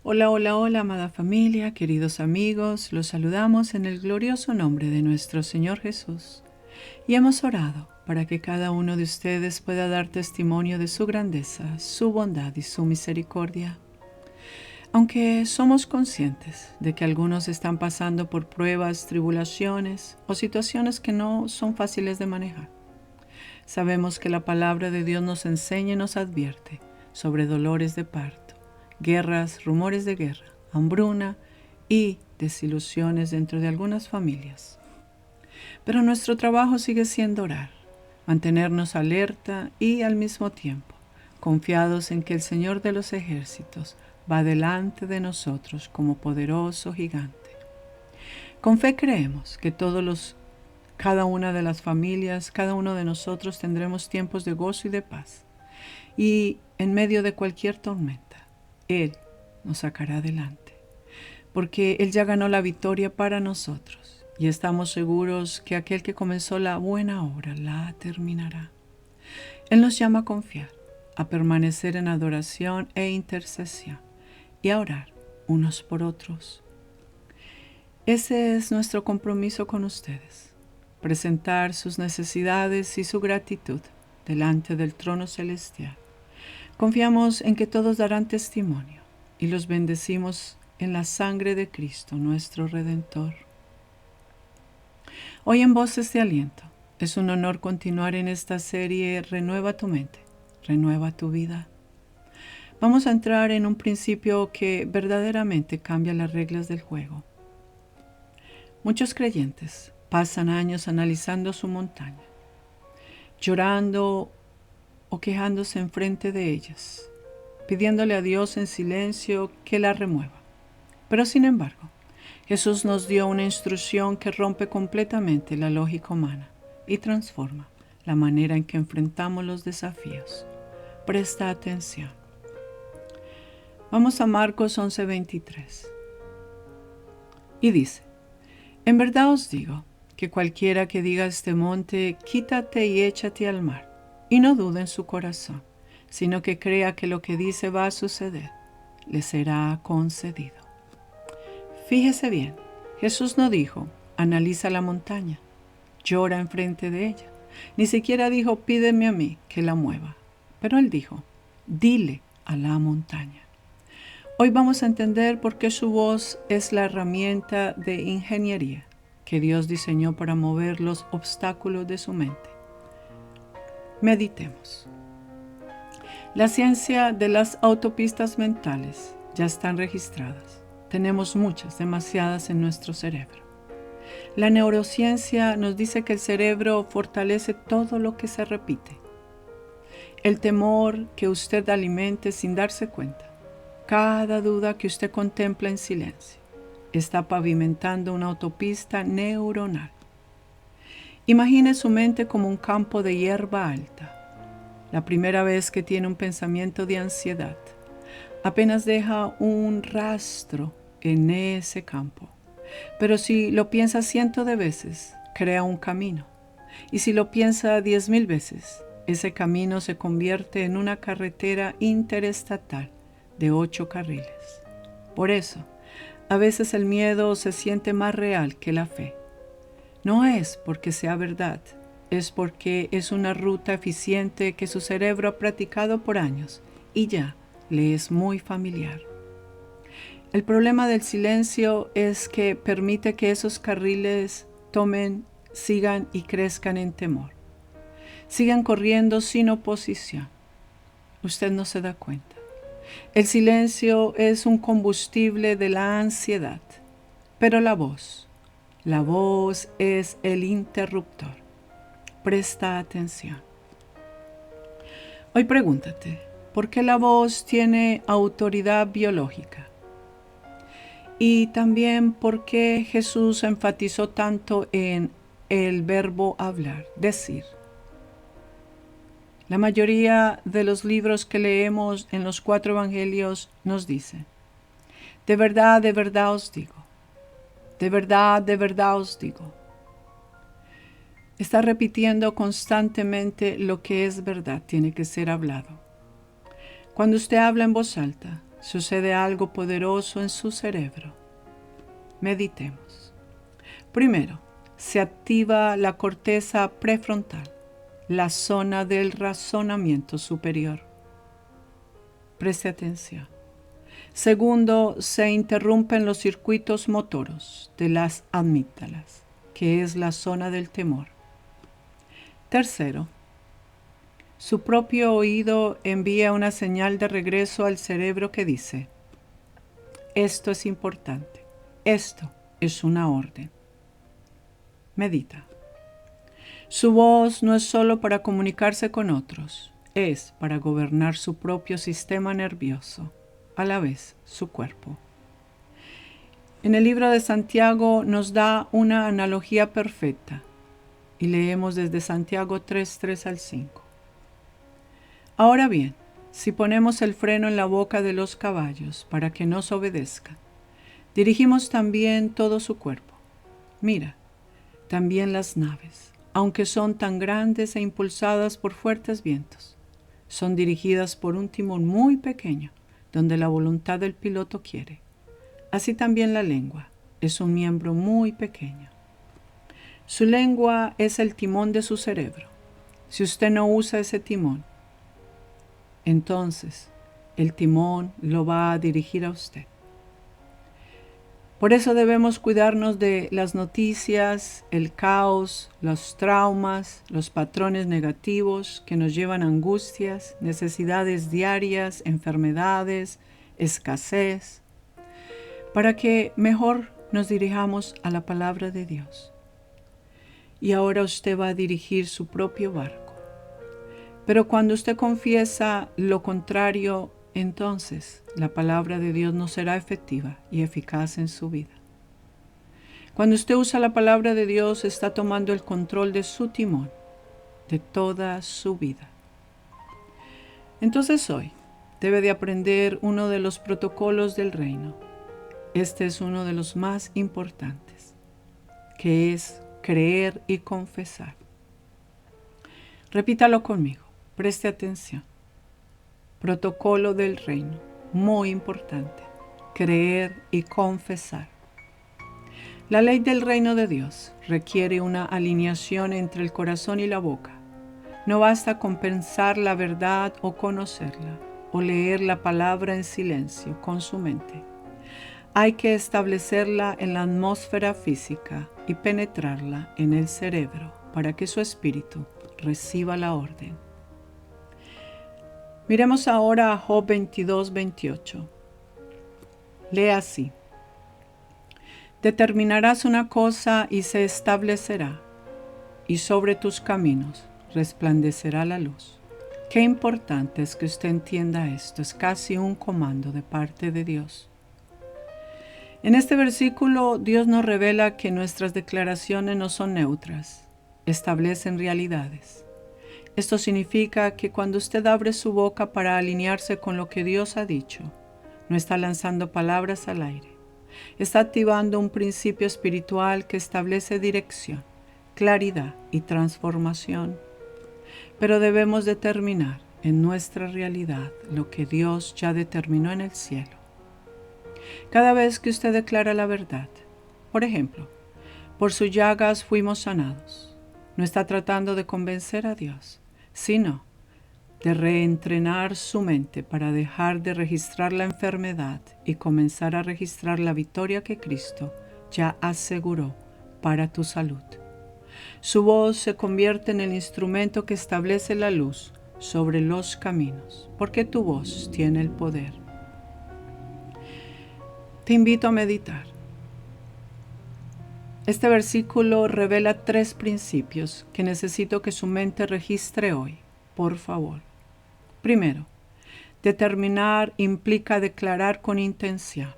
Hola, hola, hola, amada familia, queridos amigos, los saludamos en el glorioso nombre de nuestro Señor Jesús. Y hemos orado para que cada uno de ustedes pueda dar testimonio de su grandeza, su bondad y su misericordia. Aunque somos conscientes de que algunos están pasando por pruebas, tribulaciones o situaciones que no son fáciles de manejar, sabemos que la palabra de Dios nos enseña y nos advierte sobre dolores de parto, guerras, rumores de guerra, hambruna y desilusiones dentro de algunas familias. Pero nuestro trabajo sigue siendo orar, mantenernos alerta y al mismo tiempo confiados en que el Señor de los ejércitos va delante de nosotros como poderoso gigante. Con fe creemos que cada una de las familias, cada uno de nosotros tendremos tiempos de gozo y de paz. Y en medio de cualquier tormenta, Él nos sacará adelante, porque Él ya ganó la victoria para nosotros y estamos seguros que aquel que comenzó la buena obra la terminará. Él nos llama a confiar, a permanecer en adoración e intercesión y a orar unos por otros. Ese es nuestro compromiso con ustedes, presentar sus necesidades y su gratitud delante del trono celestial. Confiamos en que todos darán testimonio y los bendecimos en la sangre de Cristo, nuestro Redentor. Hoy en Voces de Aliento es un honor continuar en esta serie Renueva tu mente, renueva tu vida. Vamos a entrar en un principio que verdaderamente cambia las reglas del juego. Muchos creyentes pasan años analizando su montaña, llorando o quejándose enfrente de ellas, pidiéndole a Dios en silencio que la remueva. Pero sin embargo, Jesús nos dio una instrucción que rompe completamente la lógica humana y transforma la manera en que enfrentamos los desafíos. Presta atención. Vamos a Marcos 11:23. Y dice: En verdad os digo que cualquiera que diga a este monte, quítate y échate al mar, y no dude en su corazón, sino que crea que lo que dice va a suceder, le será concedido. Fíjese bien, Jesús no dijo, analiza la montaña, llora enfrente de ella. Ni siquiera dijo, pídeme a mí que la mueva. Pero Él dijo, dile a la montaña. Hoy vamos a entender por qué su voz es la herramienta de ingeniería que Dios diseñó para mover los obstáculos de su mente. Meditemos. La ciencia de las autopistas mentales ya están registradas. Tenemos muchas, demasiadas en nuestro cerebro. La neurociencia nos dice que el cerebro fortalece todo lo que se repite. El temor que usted alimente sin darse cuenta, cada duda que usted contempla en silencio, está pavimentando una autopista neuronal. Imagine su mente como un campo de hierba alta. La primera vez que tiene un pensamiento de ansiedad, apenas deja un rastro en ese campo. Pero si lo piensa cientos de veces, crea un camino. Y si lo piensa 10,000 veces, ese camino se convierte en una carretera interestatal de 8 carriles. Por eso, a veces el miedo se siente más real que la fe. No es porque sea verdad, es porque es una ruta eficiente que su cerebro ha practicado por años y ya le es muy familiar. El problema del silencio es que permite que esos carriles sigan y crezcan en temor. Sigan corriendo sin oposición. Usted no se da cuenta. El silencio es un combustible de la ansiedad, pero la voz es el interruptor. Presta atención. Hoy pregúntate, ¿por qué la voz tiene autoridad biológica? Y también por qué Jesús enfatizó tanto en el verbo hablar, decir. La mayoría de los libros que leemos en los 4 evangelios nos dice, de verdad os digo, de verdad os digo. Está repitiendo constantemente lo que es verdad, tiene que ser hablado. Cuando usted habla en voz alta, sucede algo poderoso en su cerebro. Meditemos. Primero, se activa la corteza prefrontal, la zona del razonamiento superior. Preste atención. Segundo, se interrumpen los circuitos motoros de las amígdalas, que es la zona del temor. Tercero, su propio oído envía una señal de regreso al cerebro que dice: esto es importante, esto es una orden. Medita. Su voz no es solo para comunicarse con otros, es para gobernar su propio sistema nervioso, a la vez su cuerpo. En el libro de Santiago nos da una analogía perfecta y leemos desde Santiago 3 al 5. Ahora bien, si ponemos el freno en la boca de los caballos para que nos obedezcan, dirigimos también todo su cuerpo. Mira, también las naves, aunque son tan grandes e impulsadas por fuertes vientos, son dirigidas por un timón muy pequeño, donde la voluntad del piloto quiere. Así también la lengua es un miembro muy pequeño. Su lengua es el timón de su cerebro. Si usted no usa ese timón, entonces el timón lo va a dirigir a usted. Por eso debemos cuidarnos de las noticias, el caos, los traumas, los patrones negativos que nos llevan a angustias, necesidades diarias, enfermedades, escasez, para que mejor nos dirijamos a la palabra de Dios. Y ahora usted va a dirigir su propio barco. Pero cuando usted confiesa lo contrario, entonces la palabra de Dios no será efectiva y eficaz en su vida. Cuando usted usa la palabra de Dios, está tomando el control de su timón, de toda su vida. Entonces hoy debe de aprender uno de los protocolos del reino. Este es uno de los más importantes, que es creer y confesar. Repítalo conmigo, preste atención. Protocolo del reino, muy importante, creer y confesar. La ley del reino de Dios requiere una alineación entre el corazón y la boca. No basta con pensar la verdad o conocerla, o leer la palabra en silencio con su mente. Hay que establecerla en la atmósfera física y penetrarla en el cerebro para que su espíritu reciba la orden. Miremos ahora a Job 22:28. Lee así: determinarás una cosa y se establecerá, y sobre tus caminos resplandecerá la luz. Qué importante es que usted entienda esto, es casi un comando de parte de Dios. En este versículo, Dios nos revela que nuestras declaraciones no son neutras, establecen realidades. Esto significa que cuando usted abre su boca para alinearse con lo que Dios ha dicho, no está lanzando palabras al aire. Está activando un principio espiritual que establece dirección, claridad y transformación. Pero debemos determinar en nuestra realidad lo que Dios ya determinó en el cielo. Cada vez que usted declara la verdad, por ejemplo, por sus llagas fuimos sanados, no está tratando de convencer a Dios, sino de reentrenar su mente para dejar de registrar la enfermedad y comenzar a registrar la victoria que Cristo ya aseguró para tu salud. Su voz se convierte en el instrumento que establece la luz sobre los caminos, porque tu voz tiene el poder. Te invito a meditar. Este versículo revela 3 principios que necesito que su mente registre hoy, por favor. Primero, determinar implica declarar con intención.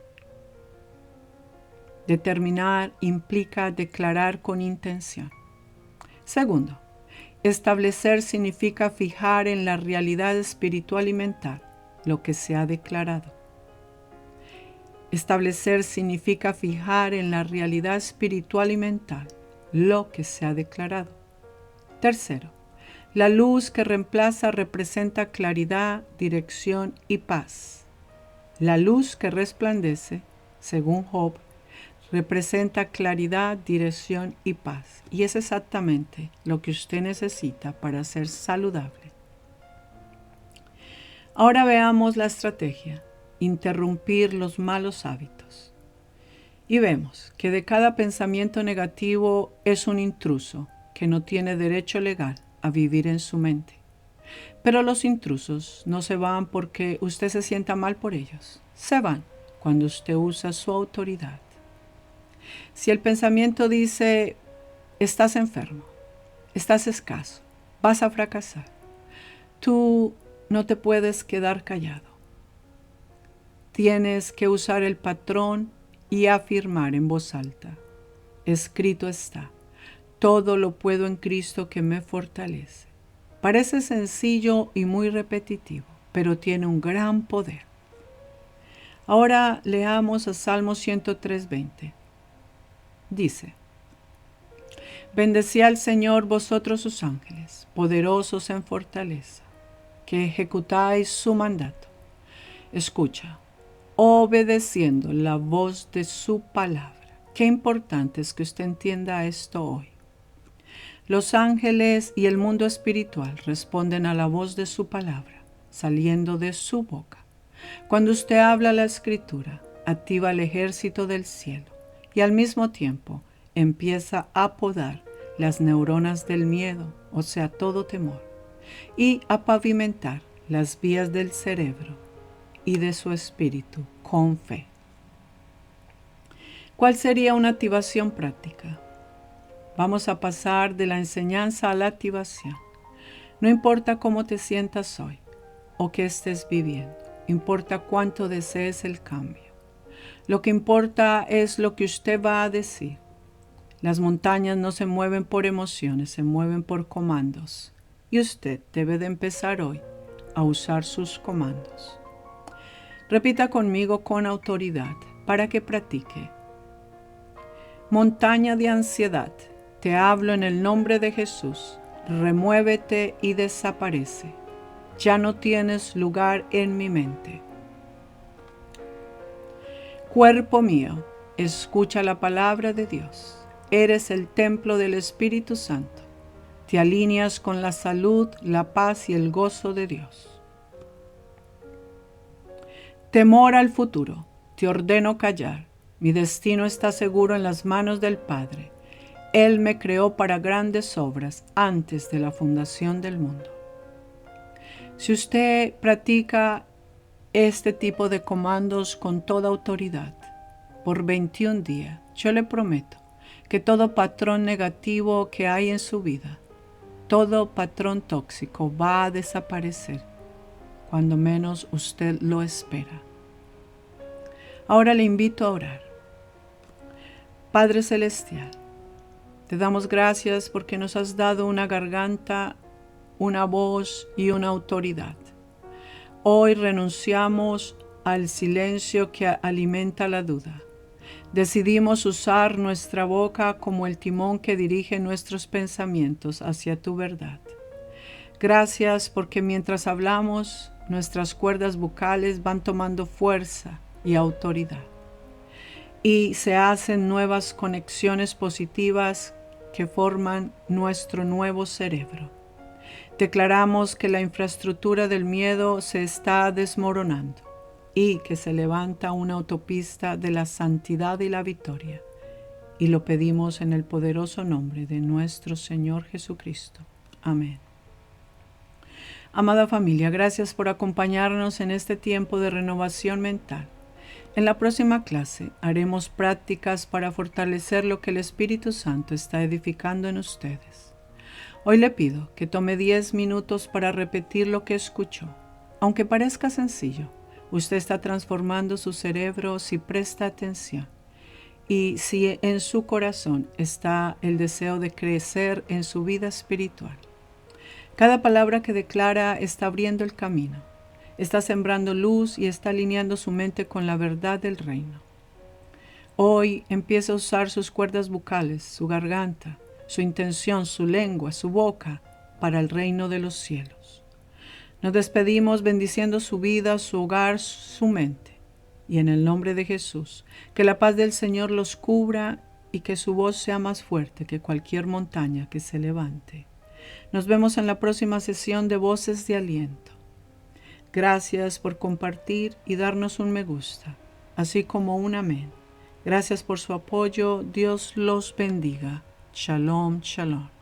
Determinar implica declarar con intención. Segundo, establecer significa fijar en la realidad espiritual y mental lo que se ha declarado. Establecer significa fijar en la realidad espiritual y mental lo que se ha declarado. Tercero, la luz que reemplaza representa claridad, dirección y paz. La luz que resplandece, según Job, representa claridad, dirección y paz. Y es exactamente lo que usted necesita para ser saludable. Ahora veamos la estrategia: interrumpir los malos hábitos. Y vemos que de cada pensamiento negativo es un intruso que no tiene derecho legal a vivir en su mente. Pero los intrusos no se van porque usted se sienta mal por ellos. Se van cuando usted usa su autoridad. Si el pensamiento dice: estás enfermo, estás escaso, vas a fracasar, tú no te puedes quedar callado. Tienes que usar el patrón y afirmar en voz alta: escrito está, todo lo puedo en Cristo que me fortalece. Parece sencillo y muy repetitivo, pero tiene un gran poder. Ahora leamos a Salmo 103:20. Dice: bendecid al Señor vosotros sus ángeles, poderosos en fortaleza, que ejecutáis su mandato. Escucha, obedeciendo la voz de su palabra. Qué importante es que usted entienda esto hoy. Los ángeles y el mundo espiritual responden a la voz de su palabra, saliendo de su boca. Cuando usted habla la escritura, activa el ejército del cielo y al mismo tiempo empieza a podar las neuronas del miedo, o sea, todo temor, y a pavimentar las vías del cerebro y de su espíritu con fe. ¿Cuál sería una activación práctica? Vamos a pasar de la enseñanza a la activación. No importa cómo te sientas hoy o qué estés viviendo, importa cuánto desees el cambio. Lo que importa es lo que usted va a decir. Las montañas no se mueven por emociones, se mueven por comandos. Y usted debe de empezar hoy a usar sus comandos. Repita conmigo con autoridad para que practique. Montaña de ansiedad, te hablo en el nombre de Jesús. Remuévete y desaparece. Ya no tienes lugar en mi mente. Cuerpo mío, escucha la palabra de Dios. Eres el templo del Espíritu Santo. Te alineas con la salud, la paz y el gozo de Dios. Temor al futuro, te ordeno callar. Mi destino está seguro en las manos del Padre. Él me creó para grandes obras antes de la fundación del mundo. Si usted practica este tipo de comandos con toda autoridad por 21 días, yo le prometo que todo patrón negativo que hay en su vida, todo patrón tóxico va a desaparecer cuando menos usted lo espera. Ahora le invito a orar. Padre Celestial, te damos gracias porque nos has dado una garganta, una voz y una autoridad. Hoy renunciamos al silencio que alimenta la duda. Decidimos usar nuestra boca como el timón que dirige nuestros pensamientos hacia tu verdad. Gracias porque mientras hablamos, nuestras cuerdas vocales van tomando fuerza y autoridad. Y se hacen nuevas conexiones positivas que forman nuestro nuevo cerebro. Declaramos que la infraestructura del miedo se está desmoronando y que se levanta una autopista de la santidad y la victoria. Y lo pedimos en el poderoso nombre de nuestro Señor Jesucristo. Amén. Amada familia, gracias por acompañarnos en este tiempo de renovación mental. En la próxima clase haremos prácticas para fortalecer lo que el Espíritu Santo está edificando en ustedes. Hoy le pido que tome 10 minutos para repetir lo que escuchó. Aunque parezca sencillo, usted está transformando su cerebro si presta atención. Y si en su corazón está el deseo de crecer en su vida espiritual. Cada palabra que declara está abriendo el camino. Está sembrando luz y está alineando su mente con la verdad del reino. Hoy empieza a usar sus cuerdas vocales, su garganta, su intención, su lengua, su boca, para el reino de los cielos. Nos despedimos bendiciendo su vida, su hogar, su mente. Y en el nombre de Jesús, que la paz del Señor los cubra y que su voz sea más fuerte que cualquier montaña que se levante. Nos vemos en la próxima sesión de Voces de Aliento. Gracias por compartir y darnos un me gusta, así como un amén. Gracias por su apoyo. Dios los bendiga. Shalom, shalom.